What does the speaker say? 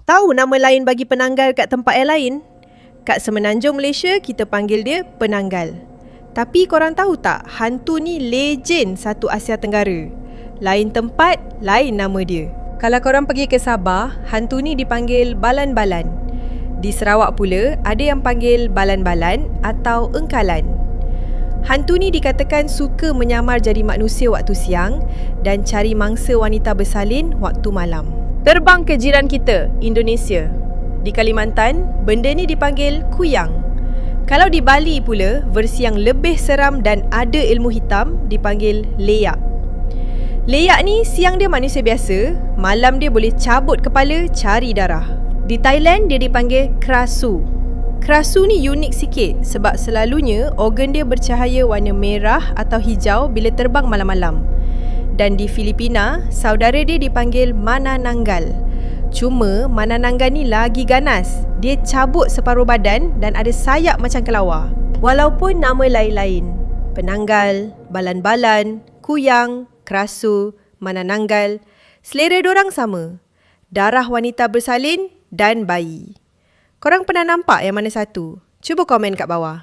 Tahu nama lain bagi penanggal kat tempat yang lain? Kat Semenanjung Malaysia, kita panggil dia penanggal. Tapi korang tahu tak, hantu ni legend satu Asia Tenggara. Lain tempat, lain nama dia. Kalau korang pergi ke Sabah, hantu ni dipanggil balan-balan. Di Sarawak pula, ada yang panggil balan-balan atau engkalan. Hantu ni dikatakan suka menyamar jadi manusia waktu siang dan cari mangsa wanita bersalin waktu malam. Terbang ke jiran kita, Indonesia. Di Kalimantan, benda ni dipanggil kuyang. Kalau di Bali pula, versi yang lebih seram dan ada ilmu hitam dipanggil leyak. Leyak ni siang dia manusia biasa, malam dia boleh cabut kepala cari darah. Di Thailand dia dipanggil krasu. Krasu ni unik sikit sebab selalunya organ dia bercahaya warna merah atau hijau bila terbang malam-malam. Dan di Filipina, saudara dia dipanggil manananggal. Cuma manananggal ni lagi ganas. Dia cabut separuh badan dan ada sayap macam kelawar. Walaupun nama lain-lain, penanggal, balan-balan, kuyang, krasu, manananggal, selera dorang sama. Darah wanita bersalin dan bayi. Korang pernah nampak yang mana satu? Cuba komen kat bawah.